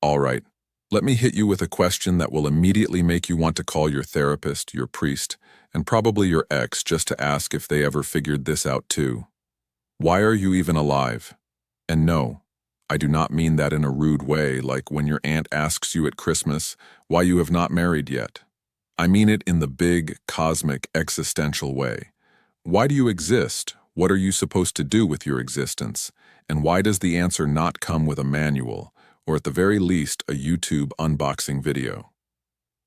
All right, let me hit you with a question that will immediately make you want to call your therapist, your priest, and probably your ex just to ask if they ever figured this out too. Why are you even alive? And no, I do not mean that in a rude way, like when your aunt asks you at Christmas why you have not married yet. I mean it in the big, cosmic, existential way. Why do you exist? What are you supposed to do with your existence? And why does the answer not come with a manual, or at the very least, a YouTube unboxing video?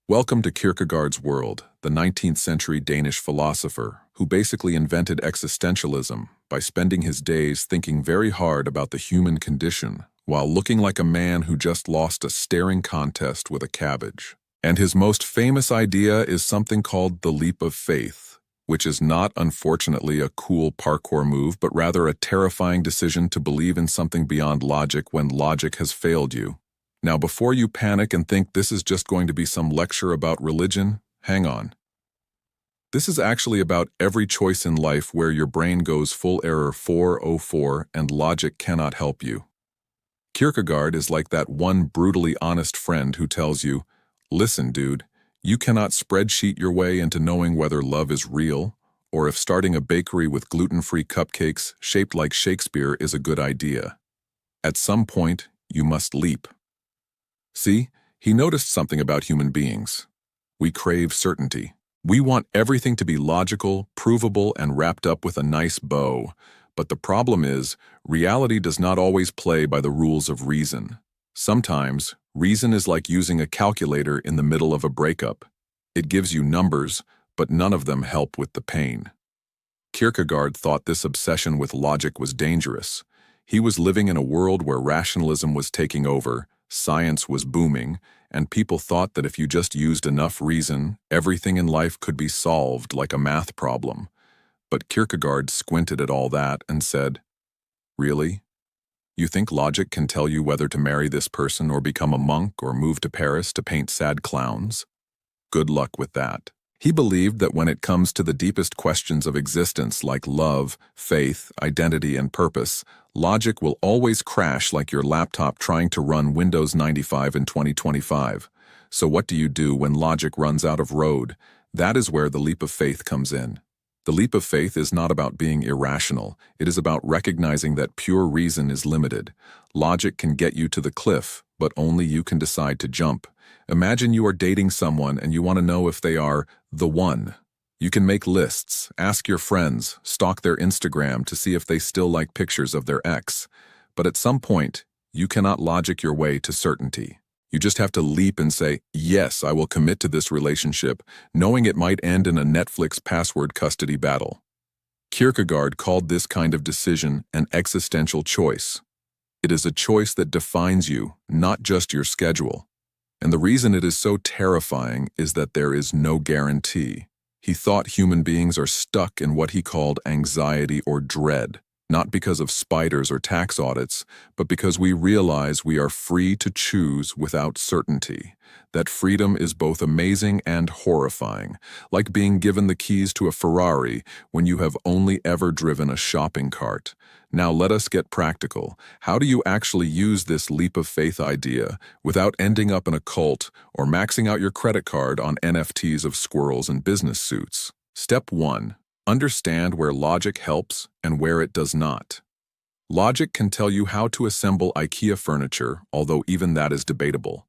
Welcome to Kierkegaard's world, the 19th century Danish philosopher who basically invented existentialism by spending his days thinking very hard about the human condition while looking like a man who just lost a staring contest with a cabbage. And his most famous idea is something called the leap of faith, which is not, unfortunately, a cool parkour move, but rather a terrifying decision to believe in something beyond logic when logic has failed you. Now, before you panic and think this is just going to be some lecture about religion, hang on. This is actually about every choice in life where your brain goes full error 404 and logic cannot help you. Kierkegaard is like that one brutally honest friend who tells you, "Listen, dude, you cannot spreadsheet your way into knowing whether love is real, or if starting a bakery with gluten-free cupcakes shaped like Shakespeare is a good idea. At some point, you must leap." See, he noticed something about human beings. We crave certainty. We want everything to be logical, provable, and wrapped up with a nice bow. But the problem is, reality does not always play by the rules of reason. Sometimes, reason is like using a calculator in the middle of a breakup. It gives you numbers, but none of them help with the pain. Kierkegaard thought this obsession with logic was dangerous. He was living in a world where rationalism was taking over, science was booming, and people thought that if you just used enough reason, everything in life could be solved like a math problem. But Kierkegaard squinted at all that and said, "Really? You think logic can tell you whether to marry this person or become a monk or move to Paris to paint sad clowns? Good luck with that." He believed that when it comes to the deepest questions of existence like love, faith, identity, and purpose, logic will always crash like your laptop trying to run Windows 95 in 2025. So what do you do when logic runs out of road? That is where the leap of faith comes in. The leap of faith is not about being irrational. It is about recognizing that pure reason is limited. Logic can get you to the cliff, but only you can decide to jump. Imagine you are dating someone and you want to know if they are the one. You can make lists, ask your friends, stalk their Instagram to see if they still like pictures of their ex. But at some point, you cannot logic your way to certainty. You just have to leap and say, "Yes, I will commit to this relationship," knowing it might end in a Netflix password custody battle. Kierkegaard called this kind of decision an existential choice. It is a choice that defines you, not just your schedule. And the reason it is so terrifying is that there is no guarantee. He thought human beings are stuck in what he called anxiety or dread, not because of spiders or tax audits, but because we realize we are free to choose without certainty. That freedom is both amazing and horrifying, like being given the keys to a Ferrari when you have only ever driven a shopping cart. Now let us get practical. How do you actually use this leap of faith idea without ending up in a cult or maxing out your credit card on NFTs of squirrels and business suits? Step 1. Understand where logic helps and where it does not. Logic can tell you how to assemble IKEA furniture, although even that is debatable.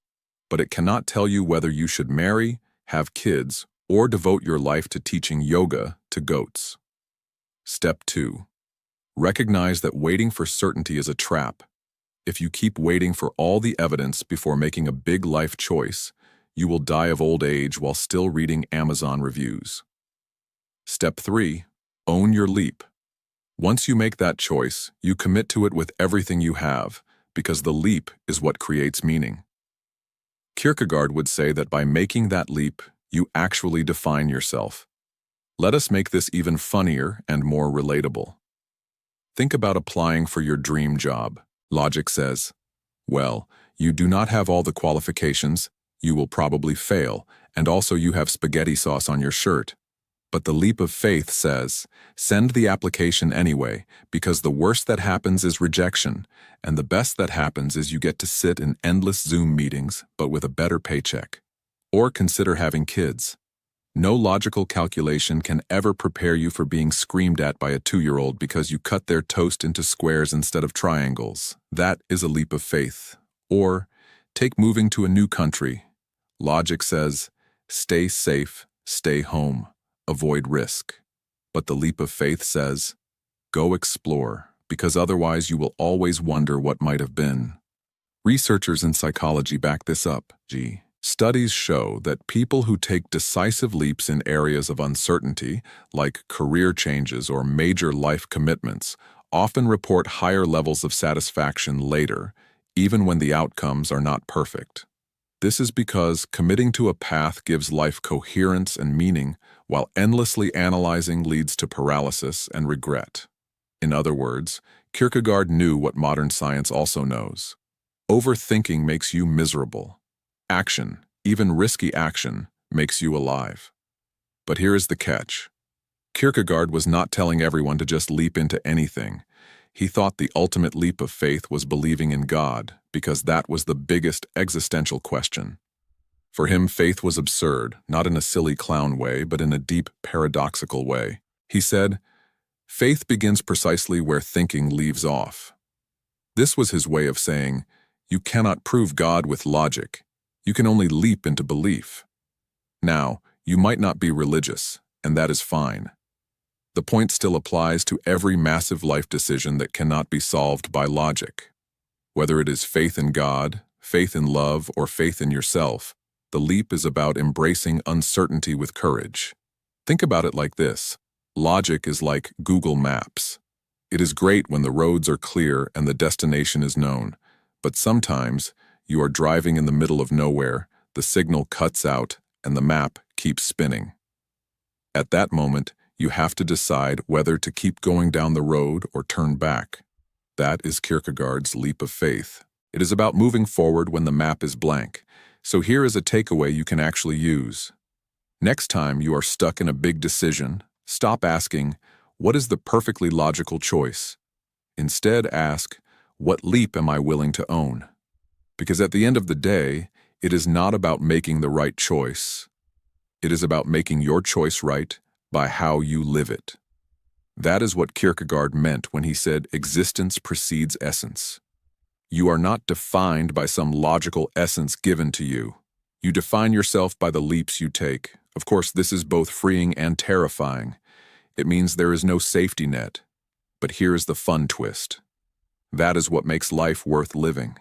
But it cannot tell you whether you should marry, have kids, or devote your life to teaching yoga to goats. Step 2. Recognize that waiting for certainty is a trap. If you keep waiting for all the evidence before making a big life choice, you will die of old age while still reading Amazon reviews. Step 3. Own your leap. Once you make that choice, you commit to it with everything you have, because the leap is what creates meaning. Kierkegaard would say that by making that leap, you actually define yourself. Let us make this even funnier and more relatable. Think about applying for your dream job. Logic says, well, you do not have all the qualifications, you will probably fail, and also you have spaghetti sauce on your shirt. But the leap of faith says, send the application anyway, because the worst that happens is rejection, and the best that happens is you get to sit in endless Zoom meetings, but with a better paycheck. Or consider having kids. No logical calculation can ever prepare you for being screamed at by a 2-year-old because you cut their toast into squares instead of triangles. That is a leap of faith. Or, take moving to a new country. Logic says, stay safe, stay home, avoid risk. But the leap of faith says, go explore, because otherwise you will always wonder what might have been. Researchers in psychology back this up. Studies show that people who take decisive leaps in areas of uncertainty, like career changes or major life commitments, often report higher levels of satisfaction later, even when the outcomes are not perfect. This is because committing to a path gives life coherence and meaning, while endlessly analyzing leads to paralysis and regret. In other words, Kierkegaard knew what modern science also knows. Overthinking makes you miserable. Action, even risky action, makes you alive. But here is the catch. Kierkegaard was not telling everyone to just leap into anything. He thought the ultimate leap of faith was believing in God, because that was the biggest existential question. For him, faith was absurd, not in a silly clown way, but in a deep, paradoxical way. He said, faith begins precisely where thinking leaves off. This was his way of saying, you cannot prove God with logic. You can only leap into belief. Now, you might not be religious, and that is fine. The point still applies to every massive life decision that cannot be solved by logic. Whether it is faith in God, faith in love, or faith in yourself, the leap is about embracing uncertainty with courage. Think about it like this. Logic is like Google Maps. It is great when the roads are clear and the destination is known, but sometimes you are driving in the middle of nowhere, the signal cuts out, and the map keeps spinning. At that moment, you have to decide whether to keep going down the road or turn back. That is Kierkegaard's leap of faith. It is about moving forward when the map is blank. So here is a takeaway you can actually use. Next time you are stuck in a big decision, stop asking, what is the perfectly logical choice? Instead, ask, what leap am I willing to own? Because at the end of the day, it is not about making the right choice. It is about making your choice right by how you live it. That is what Kierkegaard meant when he said existence precedes essence. You are not defined by some logical essence given to you. You define yourself by the leaps you take. Of course, this is both freeing and terrifying. It means there is no safety net. But here is the fun twist. That is what makes life worth living.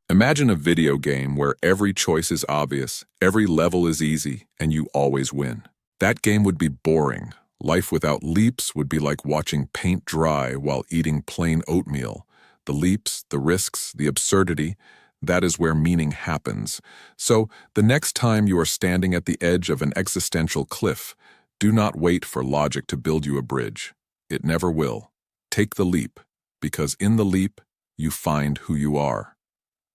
Imagine a video game where every choice is obvious, every level is easy, and you always win. That game would be boring. Life without leaps would be like watching paint dry while eating plain oatmeal. The leaps, the risks, the absurdity, that is where meaning happens. So, the next time you are standing at the edge of an existential cliff, do not wait for logic to build you a bridge. It never will. Take the leap, because in the leap, you find who you are.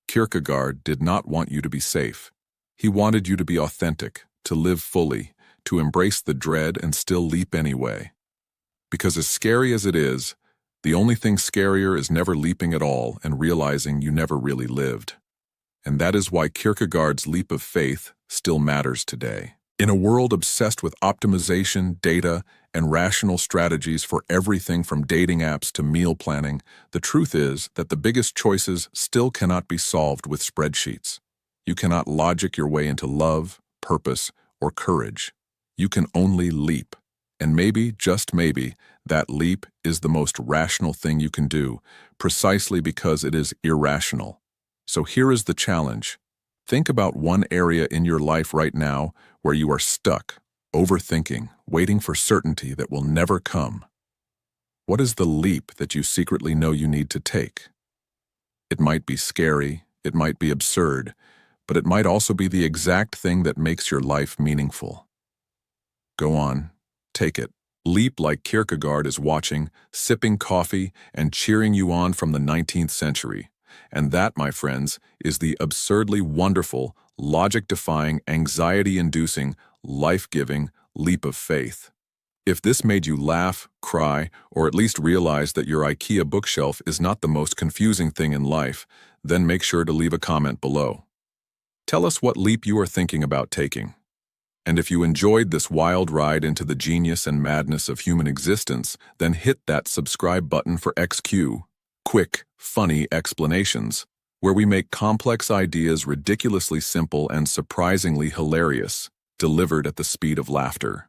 Kierkegaard did not want you to be safe. He wanted you to be authentic, to live fully, to embrace the dread and still leap anyway. Because as scary as it is, the only thing scarier is never leaping at all and realizing you never really lived. And that is why Kierkegaard's leap of faith still matters today. In a world obsessed with optimization, data, and rational strategies for everything from dating apps to meal planning, the truth is that the biggest choices still cannot be solved with spreadsheets. You cannot logic your way into love, purpose, or courage. You can only leap. And maybe, just maybe, that leap is the most rational thing you can do, precisely because it is irrational. So here is the challenge. Think about one area in your life right now where you are stuck, overthinking, waiting for certainty that will never come. What is the leap that you secretly know you need to take? It might be scary, it might be absurd, but it might also be the exact thing that makes your life meaningful. Go on, take it. Leap like Kierkegaard is watching, sipping coffee, and cheering you on from the 19th century. And that, my friends, is the absurdly wonderful, logic-defying, anxiety-inducing, life-giving leap of faith. If this made you laugh, cry, or at least realize that your IKEA bookshelf is not the most confusing thing in life, then make sure to leave a comment below. Tell us what leap you are thinking about taking. And if you enjoyed this wild ride into the genius and madness of human existence, then hit that subscribe button for XQ, quick, funny explanations, where we make complex ideas ridiculously simple and surprisingly hilarious, delivered at the speed of laughter.